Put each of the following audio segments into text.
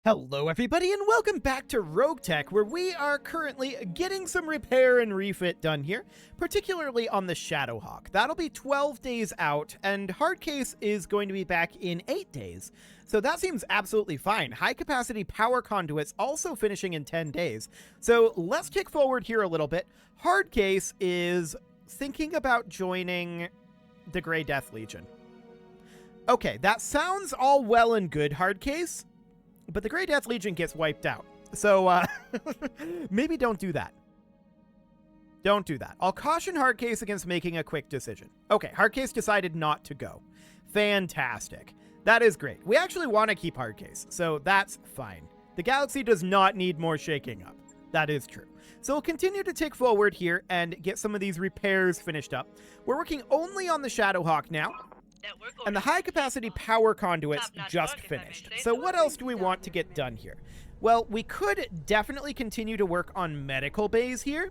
Hello everybody and welcome back to RogueTech, where we are currently getting some repair and refit done here, particularly on the Shadowhawk. That'll be 12 days out, and Hardcase is going to be back in 8 days. So that seems absolutely fine. High capacity power conduits also finishing in 10 days. So let's kick forward here a little bit. Hardcase is thinking about joining the Grey Death Legion. Okay, that sounds all well and good, Hardcase. But the Grey Death Legion gets wiped out. So, maybe don't do that. Don't do that. I'll caution Hardcase against making a quick decision. Okay, Hardcase decided not to go. Fantastic. That is great. We actually want to keep Hardcase, so that's fine. The galaxy does not need more shaking up. That is true. So we'll continue to tick forward here and get some of these repairs finished up. We're working only on the Shadowhawk now. And the high-capacity power conduits just finished. So what else do we want to get done here? Well, we could definitely continue to work on medical bays here.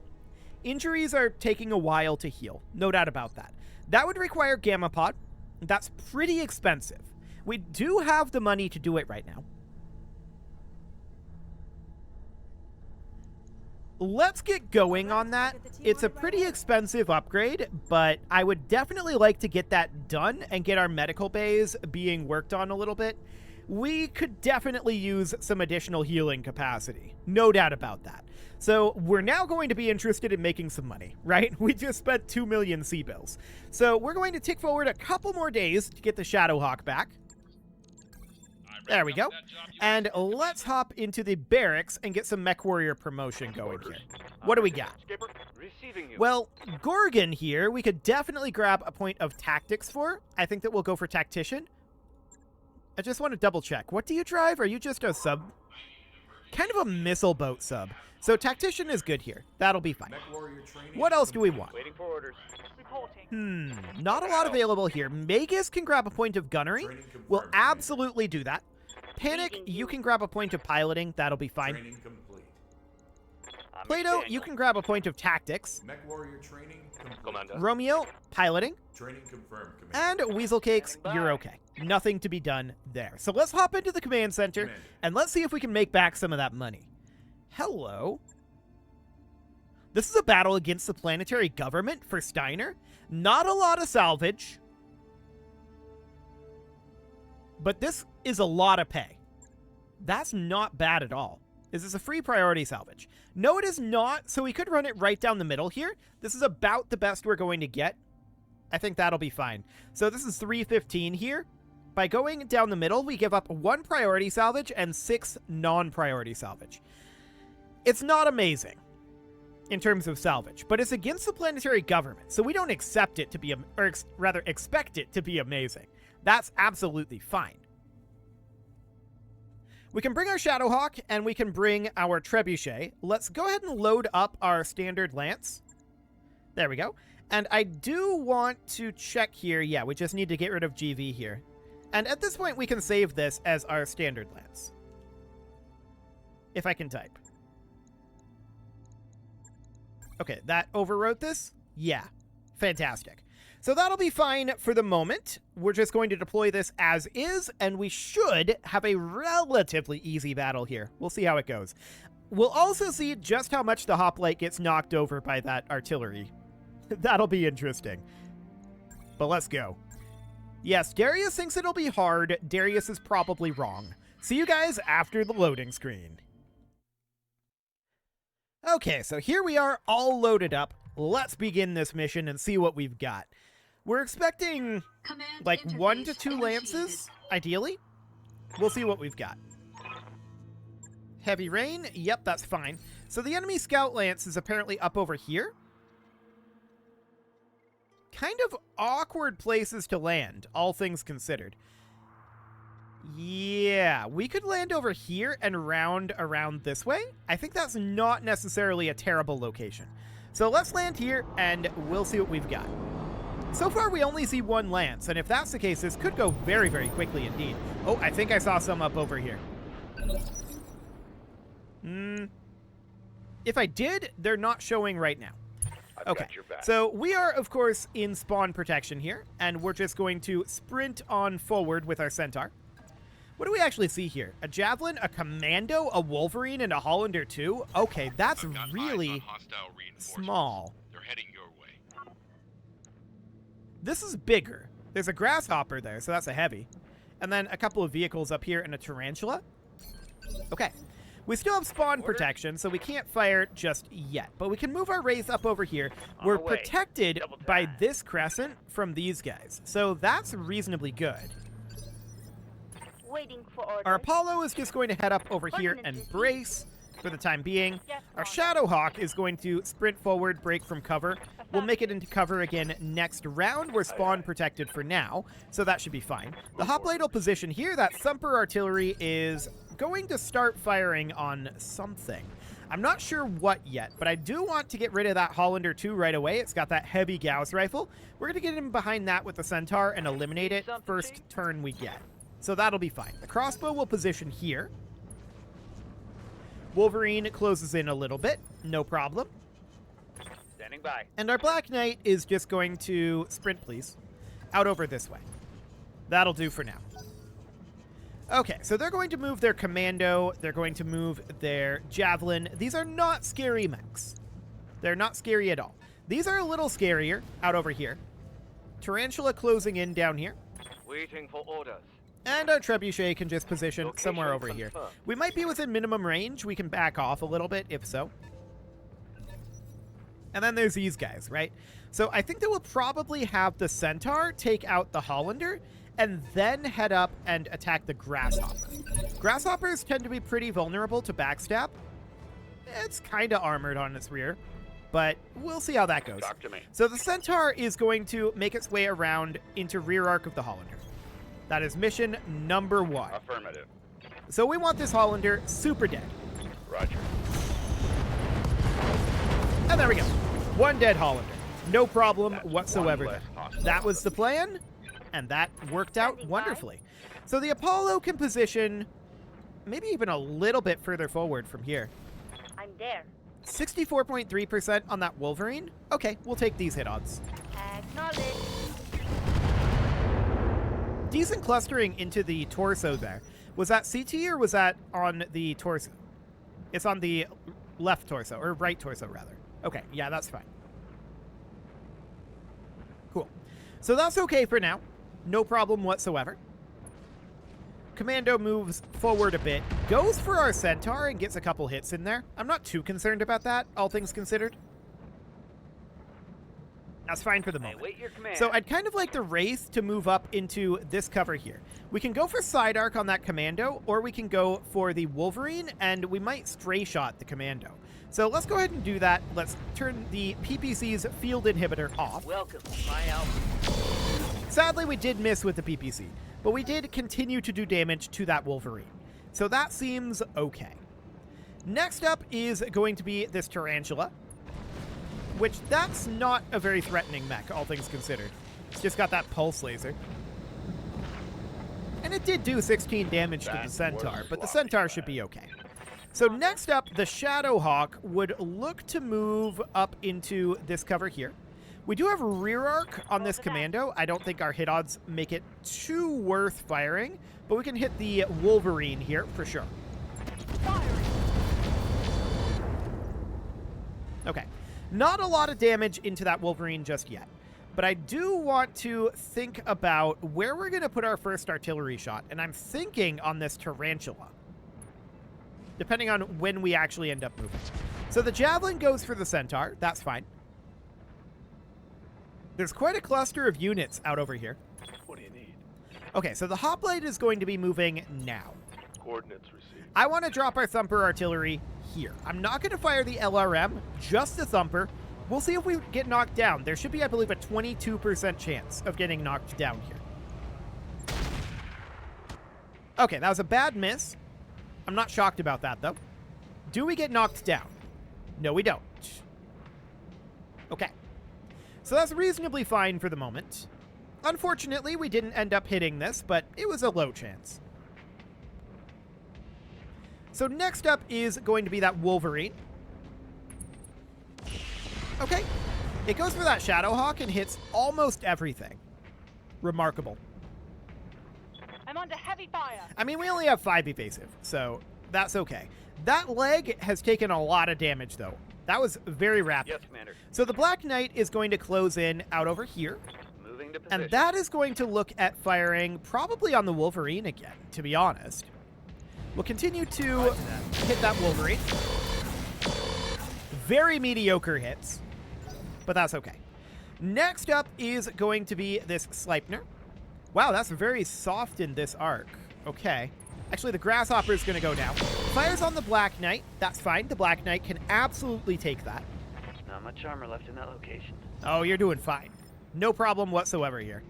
Injuries are taking a while to heal, no doubt about that. That would require Gamma Pod. That's pretty expensive. We do have the money to do it right now. Let's get going on that. It's a pretty expensive upgrade, but I would definitely like to get that done and get our medical bays being worked on a little bit. We could definitely use some additional healing capacity. No doubt about that. So we're now going to be interested in making some money, right? We just spent 2 million C-bills. So we're going to tick forward a couple more days to get the Shadowhawk back. There we go. And let's hop into the barracks and get some Mech Warrior promotion going here. What do we got? Well, Gorgon here, we could definitely grab a point of tactics for. I think that we'll go for Tactician. I just want to double check. What do you drive? Are you just a sub? Kind of a missile boat sub. So Tactician is good here. That'll be fine. What else do we want? Waiting for orders. Not a lot available here. Magus can grab a point of gunnery. We'll absolutely do that. Panic, you can grab a point of piloting. That'll be fine. Plato, you can grab a point of tactics. Mech Warrior training complete. Romeo, piloting. Training confirmed, And Weasel Cakes, you're okay. Nothing to be done there. So let's hop into the command center and let's see if we can make back some of that money. Hello. This is a battle against the planetary government for Steiner. Not a lot of salvage. But this is a lot of pay. That's not bad at all. Is this a free priority salvage? No, it is not, so we could run it right down the middle here. This is about the best we're going to get. I think that'll be fine. So this is 315 here. By going down the middle, we give up 1 priority salvage and 6 non-priority salvage. It's not amazing in terms of salvage, but it's against the planetary government, so we don't accept it to be, or rather expect it to be amazing. That's absolutely fine. We can bring our Shadowhawk, and we can bring our Trebuchet. Let's go ahead and load up our standard lance. There we go. And I do want to check here. Yeah, we just need to get rid of GV here. And at this point, we can save this as our standard lance. If I can type. Okay, that overwrote this? Yeah. Fantastic. So that'll be fine for the moment. We're just going to deploy this as is, and we should have a relatively easy battle here. We'll see how it goes. We'll also see just how much the hoplite gets knocked over by that artillery. That'll be interesting. But let's go. Yes, Darius thinks it'll be hard. Darius is probably wrong. See you guys after the loading screen. Okay, so here we are all loaded up. Let's begin this mission and see what we've got. We're expecting like 1 to 2 lances, ideally. We'll see what we've got. Heavy rain, yep, that's fine. So the enemy scout lance is apparently up over here. Kind of awkward places to land, all things considered. Yeah, we could land over here and round around this way. I think that's not necessarily a terrible location. So let's land here, and we'll see what we've got. So far, we only see 1 lance, and if that's the case, this could go very, very quickly indeed. Oh, I think I saw some up over here. If I did, they're not showing right now. Okay, so we are, of course, in spawn protection here, and we're just going to sprint on forward with our Centaur. What do we actually see here? A Javelin, a Commando, a Wolverine, and a Hollander 2? Okay, that's I've got eyes really on hostile reinforcements. small. They're heading your way. This is bigger. There's a Grasshopper there, so that's a heavy. And then a couple of vehicles up here and a Tarantula. Okay. We still have spawn protection, so we can't fire just yet. But we can move our Wraith up over here. We're protected by this crescent from these guys. So that's reasonably good. Waiting for orders. Our Apollo is just going to head up over here and brace for the time being. Our Shadowhawk is going to sprint forward, break from cover. We'll make it into cover again next round. We're spawn protected for now, so that should be fine. The Hoplite will position here. That Thumper artillery is going to start firing on something. I'm not sure what yet, but I do want to get rid of that Hollander 2 right away. It's got that heavy Gauss rifle. We're going to get him behind that with the Centaur and eliminate it first turn we get. So that'll be fine. The crossbow will position here. Wolverine closes in a little bit. No problem. Standing by. And our Black Knight is just going to sprint, please, out over this way. That'll do for now. Okay, so they're going to move their Commando. They're going to move their Javelin. These are not scary mechs. They're not scary at all. These are a little scarier out over here. Tarantula closing in down here. Waiting for orders. And our Trebuchet can just position Location somewhere over here. confirmed. We might be within minimum range. We can back off a little bit, if so. And then there's these guys, right? So I think that we'll probably have the Centaur take out the Hollander and then head up and attack the Grasshopper. Grasshoppers tend to be pretty vulnerable to backstab. It's kind of armored on its rear, but we'll see how that goes. Talk to me. So the Centaur is going to make its way around into rear arc of the Hollander. That is mission number 1. Affirmative. So we want this Hollander super dead. Roger. And there we go. 1 dead Hollander. No problem That's whatsoever one there. less hostile That was the plan, and that worked out wonderfully. So the Apollo can position maybe even a little bit further forward from here. I'm there. 64.3% on that Wolverine. Okay, we'll take these hit odds. Acknowledge. Decent clustering into the torso there. Was that CT or was that on the torso? It's on the left torso, or right torso rather. Okay, yeah, that's fine. Cool. So that's okay for now. No problem whatsoever. Commando moves forward a bit, goes for our Centaur and gets a couple hits in there. I'm not too concerned about that, all things considered. That's fine for the moment. Wait your command. So I'd kind of like the Wraith to move up into this cover here. We can go for side arc on that Commando, or we can go for the Wolverine, and we might stray shot the Commando. So let's go ahead and do that. Let's turn the PPC's field inhibitor off. Welcome, my Alpha. Sadly, we did miss with the PPC, but we did continue to do damage to that Wolverine. So that seems okay. Next up is going to be this Tarantula, which that's not a very threatening mech, all things considered. It's just got that pulse laser. And it did do 16 damage to the Centaur, but the Centaur should be okay. So next up, the Shadowhawk would look to move up into this cover here. We do have rear arc on this Commando. I don't think our hit odds make it too worth firing, but we can hit the Wolverine here for sure. Okay. Not a lot of damage into that Wolverine just yet, but I do want to think about where we're going to put our first artillery shot, and I'm thinking on this Tarantula, depending on when we actually end up moving. So the Javelin goes for the Centaur. That's fine. There's quite a cluster of units out over here. What do you need? Okay, so the Hoplite is going to be moving now. Coordinates received. I want to drop our Thumper artillery here. I'm not going to fire the LRM, just the Thumper. We'll see if we get knocked down. There should be, I believe, a 22% chance of getting knocked down here. Okay, that was a bad miss. I'm not shocked about that, though. Do we get knocked down? No, we don't. Okay. So that's reasonably fine for the moment. Unfortunately, we didn't end up hitting this, but it was a low chance. So next up is going to be that Wolverine. Okay. It goes for that Shadowhawk and hits almost everything. Remarkable. I'm under heavy Heavy fire. I mean, we only have 5 evasive, so that's okay. That leg has taken a lot of damage, though. That was very rapid. Yes, Commander. So the Black Knight is going to close in out over here, Moving to position. and that is going to look at firing probably on the Wolverine again, to be honest. We'll continue to hit that Wolverine. Very mediocre hits, but that's okay. Next up is going to be this Sleipnir. Wow, that's very soft in this arc. Okay. Actually, the Grasshopper is going to go now. Fires on the Black Knight. That's fine. The Black Knight can absolutely take that. Not much armor left in that location. Oh, you're doing fine. No problem whatsoever here.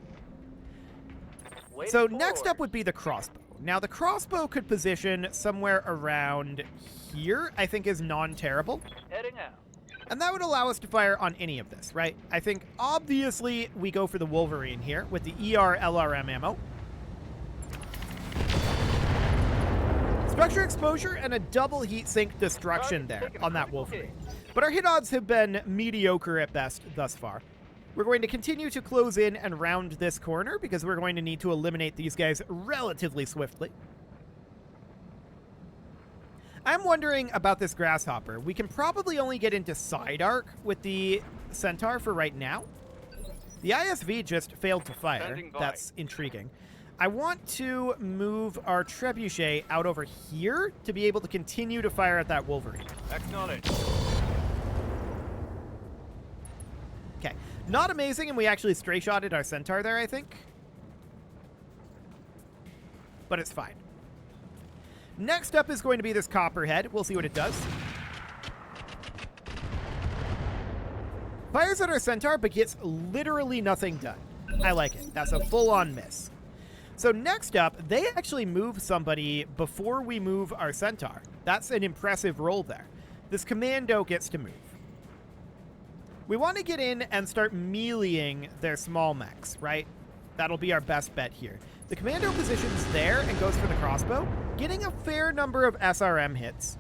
Waiting So forward. next up would be the crossbow. Now, the crossbow could position somewhere around here, I think is non-terrible. Heading out. And that would allow us to fire on any of this, right? I think, obviously, we go for the Wolverine here with the ER LRM ammo. Structure exposure and a double heat sink destruction there on that Wolverine. But our hit odds have been mediocre at best thus far. We're going to continue to close in and round this corner because we're going to need to eliminate these guys relatively swiftly. I'm wondering about this Grasshopper. We can probably only get into side arc with the Centaur for right now. The ISV just failed to fire. Standing by. That's intriguing. I want to move our Trebuchet out over here to be able to continue to fire at that Wolverine. Acknowledge. Okay. Not amazing, and we actually stray-shotted our Centaur there, I think. But it's fine. Next up is going to be this Copperhead. We'll see what it does. Fires at our Centaur, but gets literally nothing done. I like it. That's a full-on miss. So next up, they actually move somebody before we move our Centaur. That's an impressive roll there. This Commando gets to move. We want to get in and start meleeing their small mechs, right? That'll be our best bet here. The Commando positions there and goes for the crossbow, getting a fair number of SRM hits.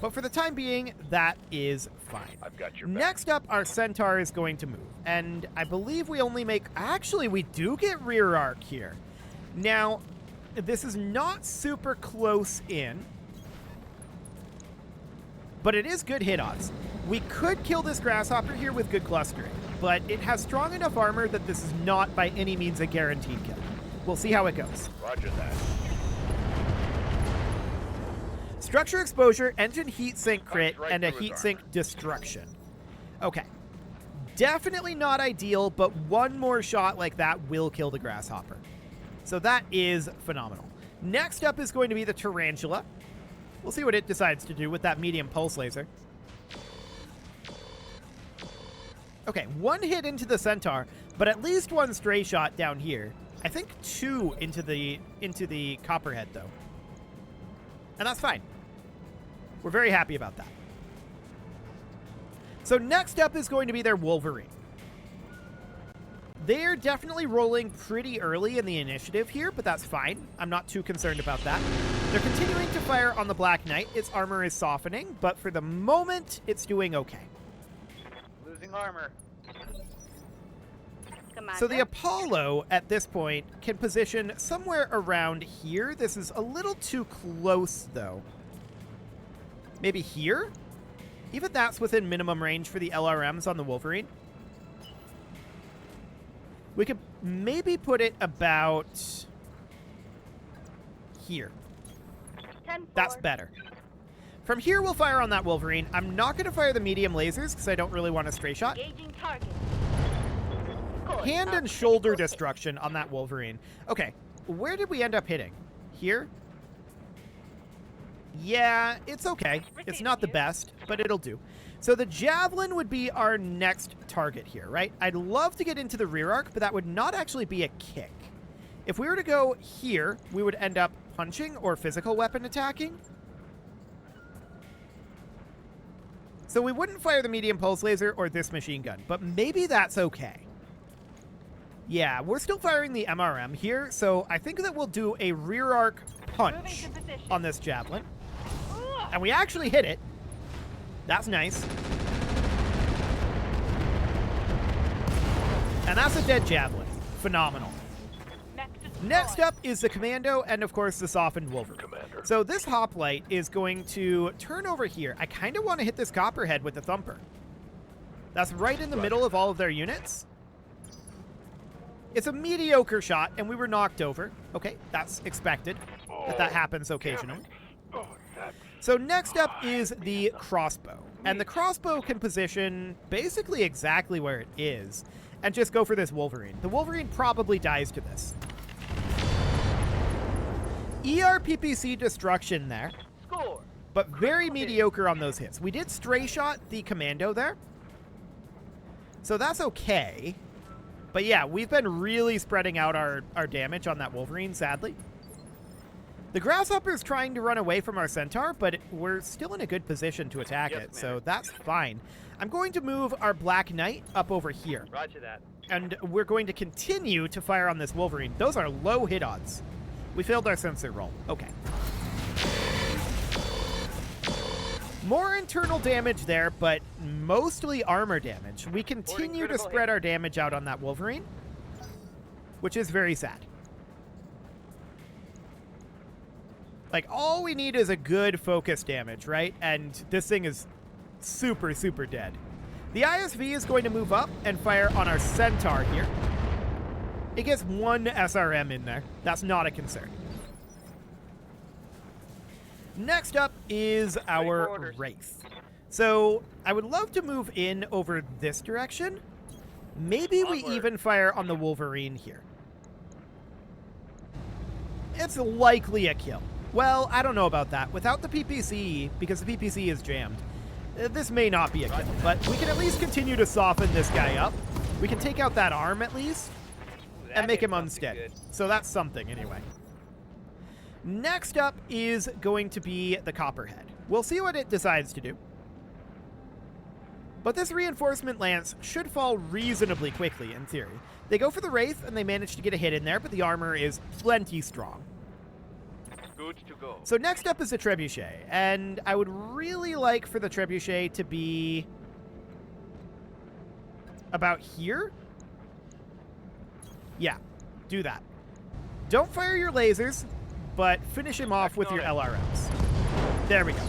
But for the time being, that is fine. I've got your back. Next up, our Centaur is going to move. And I believe we only make... Actually, we do get rear arc here. Now, this is not super close in, but it is good hit odds. We could kill this Grasshopper here with good clustering, but it has strong enough armor that this is not by any means a guaranteed kill. We'll see how it goes. Roger that. Structure exposure, engine heat sink crit, right and a through his heat sink destruction. Okay. Definitely not ideal, but one more shot like that will kill the Grasshopper. So that is phenomenal. Next up is going to be the Tarantula. We'll see what it decides to do with that medium pulse laser. Okay, one hit into the Centaur, but at least one stray shot down here. I think 2 into the Copperhead, though. And that's fine. We're very happy about that. So next up is going to be their Wolverine. They're definitely rolling pretty early in the initiative here, but that's fine. I'm not too concerned about that. They're continuing to fire on the Black Knight. Its armor is softening, but for the moment, it's doing okay. Losing armor. Commander. So the Apollo, at this point, can position somewhere around here. This is a little too close, though. Maybe here? Even that's within minimum range for the LRMs on the Wolverine. We could maybe put it about here. 10-4. That's better. From here, we'll fire on that Wolverine. I'm not going to fire the medium lasers because I don't really want a stray shot. Engaging target. Course, Hand and shoulder destruction on that Wolverine. Okay, where did we end up hitting? Here? Yeah, it's okay. It's not the best, but it'll do. So the Javelin would be our next target here, right? I'd love to get into the rear arc, but that would not actually be a kick. If we were to go here, we would end up punching or physical weapon attacking. So we wouldn't fire the medium pulse laser or this machine gun, but maybe that's okay. Yeah, we're still firing the MRM here, so I think that we'll do a rear arc punch Moving to position. on this Javelin. Ugh. And we actually hit it. That's nice. And that's a dead Javelin. Phenomenal. Mech destroyed. Next up is the Commando and, of course, the Softened Wolverine. Commander. So this hoplite is going to turn over here. I kind of want to hit this Copperhead with the Thumper. That's right in the middle of all of their units. It's a mediocre shot, and we were knocked over. Okay, that's expected. That happens occasionally. So next up is the crossbow. And the crossbow can position basically exactly where it is and just go for this Wolverine. The Wolverine probably dies to this. ERPPC destruction there, Score. but very mediocre on those hits. We did stray shot the Commando there, so that's okay. But yeah, we've been really spreading out our damage on that Wolverine, sadly. The Grasshopper's trying to run away from our Centaur, but we're still in a good position to attack it, so that's fine. I'm going to move our Black Knight up over here, Roger that. and we're going to continue to fire on this Wolverine. Those are low hit odds. We failed our sensor roll. Okay. More internal damage there, but mostly armor damage. We continue to spread our damage out on that Wolverine, which is very sad. Like, all we need is a good focus damage, right? And this thing is super, super dead. The ISV is going to move up and fire on our Centaur here. It gets one SRM in there. That's not a concern. Next up is our Wraith. So I would love to move in over this direction. Maybe we even fire on the Wolverine here. It's likely a kill. Well, I don't know about that. Without the PPC, because the PPC is jammed, this may not be a kill. But we can at least continue to soften this guy up. We can take out that arm at least and make him unsteady. So that's something anyway. Next up is going to be the Copperhead. We'll see what it decides to do. But this reinforcement lance should fall reasonably quickly, in theory. They go for the Wraith, and they manage to get a hit in there, but the armor is plenty strong. Good to go. So next up is the Trebuchet, and I would really like for the Trebuchet to be about here. Yeah, do that. Don't fire your lasers, but finish him off with your LRMs. There we go.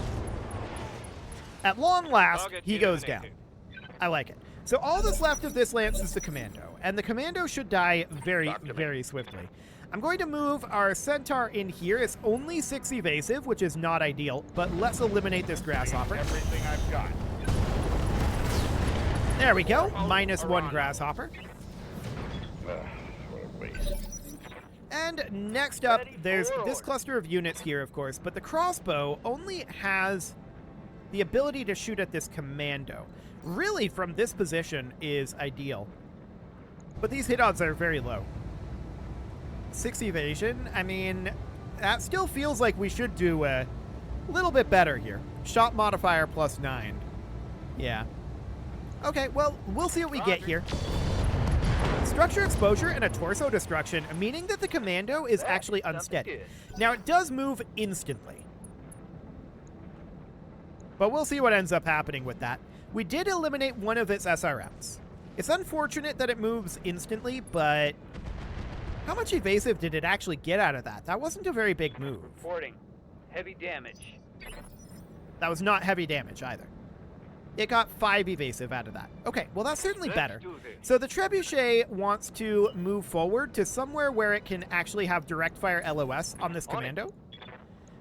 At long last, he goes down. I like it. So all that's left of this lance is the Commando, and the Commando should die very, very swiftly. I'm going to move our Centaur in here. It's only 6 evasive, which is not ideal, but let's eliminate this Grasshopper. Everything I've got. There we go. -1 Grasshopper. What a waste. And next up, there's this cluster of units here, of course, but the crossbow only has the ability to shoot at this Commando. Really, from this position is ideal. But these hit odds are very low. 6 evasion, I mean, that still feels like we should do a little bit better here. Shot modifier +9. Yeah. Okay, well, we'll see what we get here. Structure exposure and a torso destruction, meaning that the Commando is actually unsteady. Now, it does move instantly. But we'll see what ends up happening with that. We did eliminate one of its SRMs. It's unfortunate that it moves instantly, but how much evasive did it actually get out of that? That wasn't a very big move. Reporting. Heavy damage. That was not heavy damage either. It got 5 evasive out of that. Okay, well that's certainly better. So the Trebuchet wants to move forward to somewhere where it can actually have direct fire LOS on this Commando.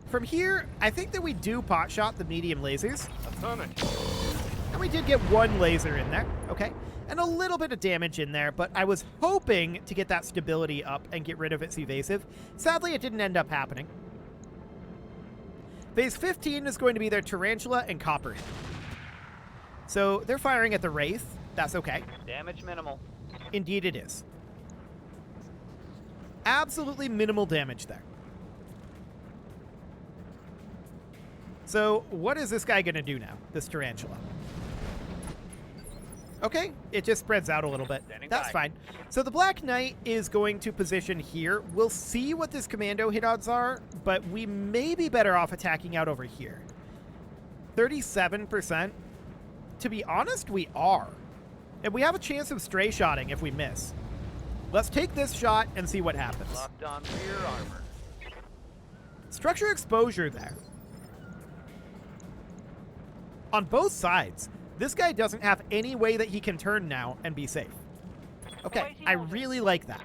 From here, I think that we do pot shot the medium lasers. And we did get 1 laser in there. Okay. And a little bit of damage in there, but I was hoping to get that stability up and get rid of its evasive. Sadly, it didn't end up happening. Phase 15 is going to be their Tarantula and Copperhead. So they're firing at the Wraith. That's okay. Damage minimal. Indeed it is. Absolutely minimal damage there. So what is this guy going to do now, this Tarantula? Okay, it just spreads out a little bit. That's fine. So the Black Knight is going to position here. We'll see what this Commando hit odds are, but we may be better off attacking out over here. 37%. To be honest, we are. And we have a chance of stray shotting if we miss. Let's take this shot and see what happens. Locked on rear armor. Structure exposure there. On both sides, this guy doesn't have any way that he can turn now and be safe. Okay, I really like that.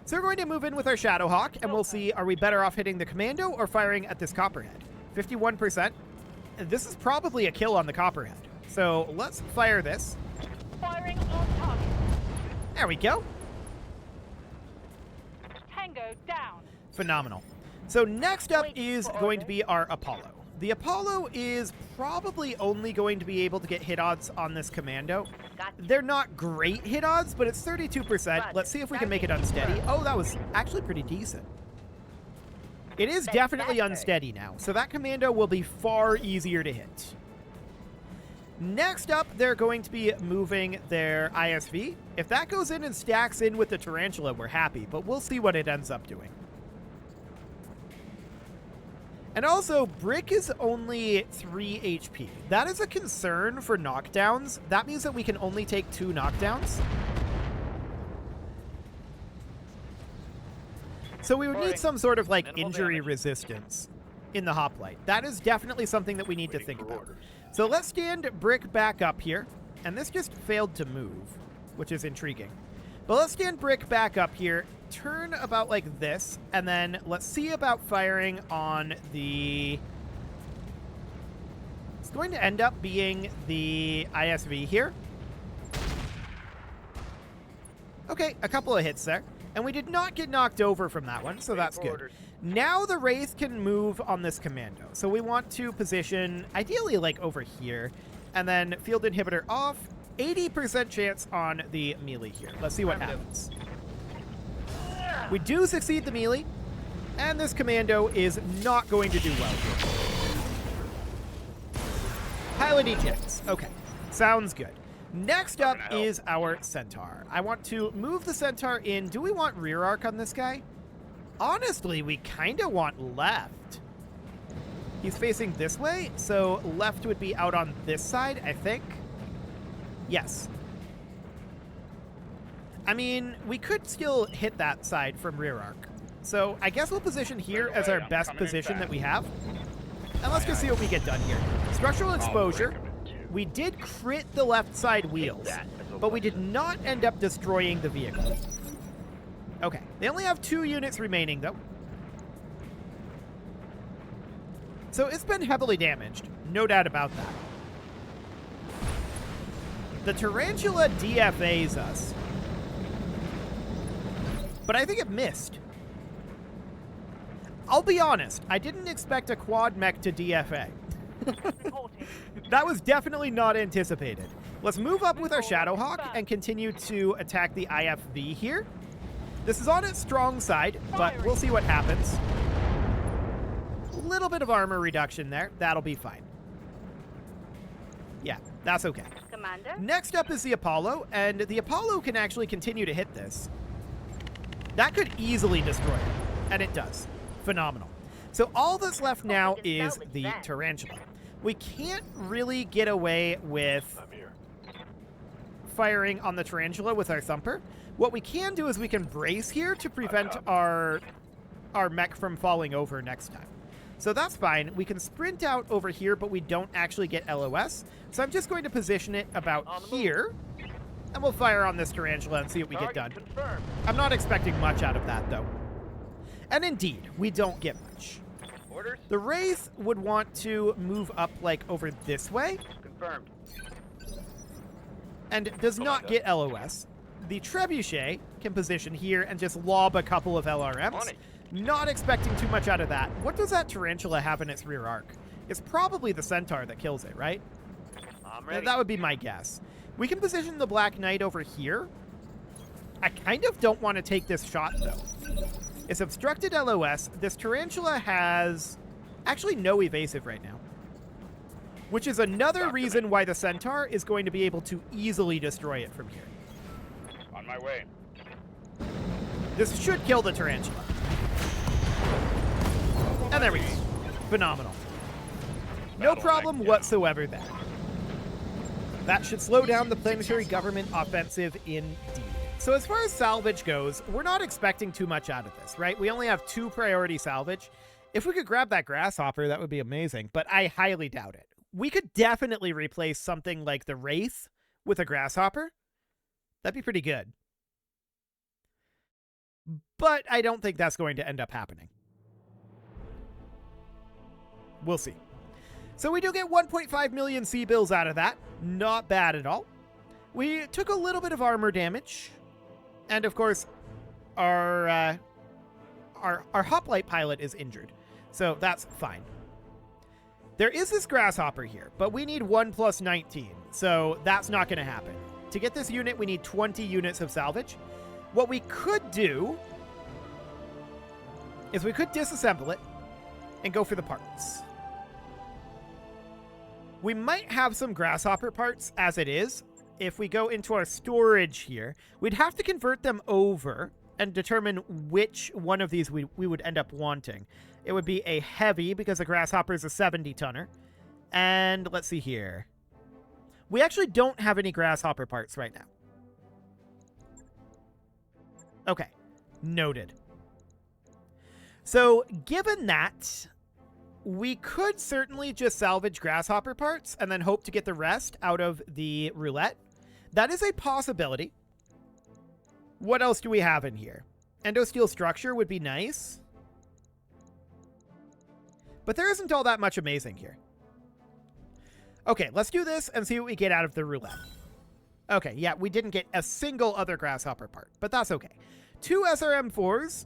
So we're going to move in with our Shadowhawk, and we'll see, are we better off hitting the commando or firing at this Copperhead? 51%. This is probably a kill on the Copperhead. So let's fire this. Firing on target. There we go. Tango down. Phenomenal. So next up Wait is for going to order. be our Apollo. The Apollo is probably only going to be able to get hit odds on this commando. Gotcha. They're not great hit odds, but it's 32%. Let's see if we can make it unsteady. Oh, that was actually pretty decent. It is definitely unsteady now, so that commando will be far easier to hit. Next up, they're going to be moving their ISV. If that goes in and stacks in with the Tarantula, we're happy, but we'll see what it ends up doing. And also, Brick is only 3 HP. That is a concern for knockdowns. That means that we can only take 2 knockdowns. So we would need some sort of, like, injury resistance in the hoplite. That is definitely something that we need to think about. So let's stand Brick back up here. And this just failed to move, which is intriguing. But let's stand Brick back up here, turn about like this, and then let's see about firing on the... It's going to end up being the ISV here. Okay, a couple of hits there. And we did not get knocked over from that one, so that's good. Now the Wraith can move on this commando. So we want to position, ideally like over here, and then field inhibitor off. 80% chance on the melee here. Let's see what happens. We do succeed the melee, and this commando is not going to do well here. Pilot ejects. Okay, sounds good. Next up is our Centaur. I want to move the Centaur in. Do we want rear arc on this guy? Honestly, we kind of want left. He's facing this way, so left would be out on this side, I think. Yes. I mean, we could still hit that side from rear arc. So I guess we'll position here as our best position that we have. And let's just see what we get done here. Structural exposure. We did crit the left side wheels, but we did not end up destroying the vehicle. Okay, they only have 2 units remaining, though. So it's been heavily damaged, no doubt about that. The Tarantula DFAs us, but I think it missed. I'll be honest, I didn't expect a quad mech to DFA. That was definitely not anticipated. Let's move up with our Shadowhawk and continue to attack the IFV here. This is on its strong side, but we'll see what happens. A little bit of armor reduction there. That'll be fine. Yeah, that's okay. Commander. Next up is the Apollo, and the Apollo can actually continue to hit this. That could easily destroy it, and it does. Phenomenal. So all that's left now is the Tarantula. We can't really get away with firing on the Tarantula with our Thumper. What we can do is we can brace here to prevent our mech from falling over next time. So that's fine. We can sprint out over here, but we don't actually get LOS. So I'm just going to position it about here, and we'll fire on this Tarantula and see what we get done. I'm not expecting much out of that, though. And indeed, we don't get much. The Wraith would want to move up, like, over this way. Confirmed. And does not get LOS. The Trebuchet can position here and just lob a couple of LRMs. Not expecting too much out of that. What does that Tarantula have in its rear arc? It's probably the Centaur that kills it, right? I'm ready. That would be my guess. We can position the Black Knight over here. I kind of don't want to take this shot, though. It's obstructed LOS. This Tarantula has actually no evasive right now, which is another reason why the Centaur is going to be able to easily destroy it from here. On my way. This should kill the Tarantula. And there we go. Phenomenal. No problem whatsoever there. That should slow down the planetary government offensive indeed. So as far as salvage goes, we're not expecting too much out of this, right? We only have 2 priority salvage. If we could grab that grasshopper, that would be amazing, but I highly doubt it. We could definitely replace something like the Wraith with a grasshopper. That'd be pretty good. But I don't think that's going to end up happening. We'll see. So we do get 1.5 million C-bills out of that. Not bad at all. We took a little bit of armor damage. And of course, our hoplite pilot is injured. So that's fine. There is this grasshopper here, but we need 1 + 19. So that's not going to happen. To get this unit, we need 20 units of salvage. What we could do is we could disassemble it and go for the parts. We might have some grasshopper parts as it is. If we go into our storage here, we'd have to convert them over and determine which one of these we would end up wanting. It would be a heavy, because the grasshopper is a 70-tonner. And let's see here. We actually don't have any grasshopper parts right now. Okay, noted. So given that, we could certainly just salvage grasshopper parts and then hope to get the rest out of the roulette. That is a possibility. What else do we have in here? Endosteel structure would be nice. But there isn't all that much amazing here. Okay, let's do this and see what we get out of the roulette. Okay, yeah, we didn't get a single other grasshopper part, but that's okay. 2 SRM4s.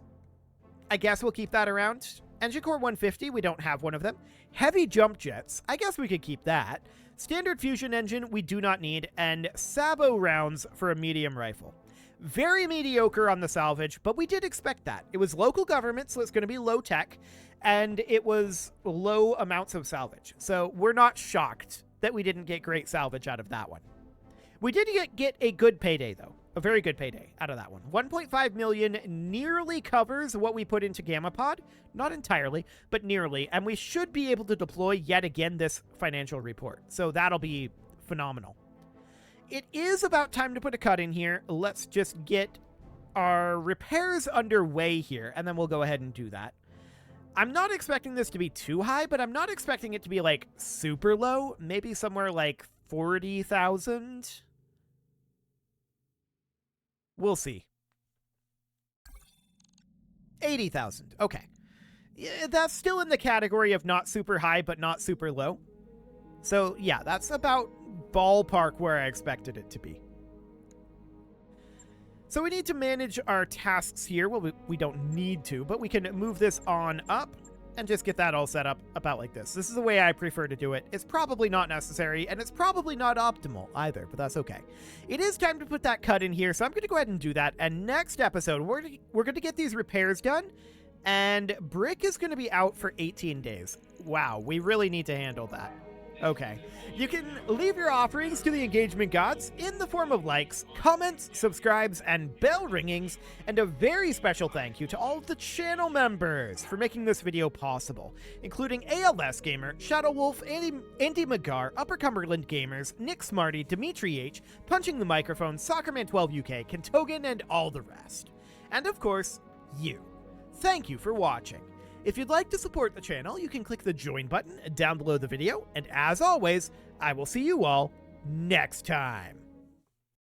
I guess we'll keep that around. Engine Core 150, we don't have one of them. Heavy jump jets, I guess we could keep that. Standard fusion engine, we do not need. And Sabo rounds for a medium rifle. Very mediocre on the salvage, but we did expect that. It was local government, so it's going to be low tech, and it was low amounts of salvage. So we're not shocked that we didn't get great salvage out of that one. We did get a good payday, though. A very good payday out of that one. 1.5 million nearly covers what we put into Gamma Pod. Not entirely, but nearly. And we should be able to deploy yet again this financial report. So that'll be phenomenal. It is about time to put a cut in here. Let's just get our repairs underway here, and then we'll go ahead and do that. I'm not expecting this to be too high, but I'm not expecting it to be, like, super low. Maybe somewhere like 40,000. We'll see. 80,000. Okay. Yeah, that's still in the category of not super high, but not super low. So, yeah, that's about ballpark where I expected it to be. So we need to manage our tasks here. Well, we don't need to, but we can move this on up and just get that all set up about like this. This is the way I prefer to do it. It's probably not necessary, and it's probably not optimal either, but that's okay. It is time to put that cut in here, so I'm going to go ahead and do that. And next episode, we're going to get these repairs done, and Brick is going to be out for 18 days. Wow, we really need to handle that. Okay. You can leave your offerings to the engagement gods in the form of likes, comments, subscribes, and bell ringings, and a very special thank you to all of the channel members for making this video possible, including ALS Gamer, Shadow Wolf, Andy McGar, Upper Cumberland Gamers, Nick Smarty, Dimitri H, Punching the Microphone, Soccerman12 UK, Kentogan, and all the rest. And of course, you. Thank you for watching. If you'd like to support the channel, you can click the join button down below the video, and as always, I will see you all next time.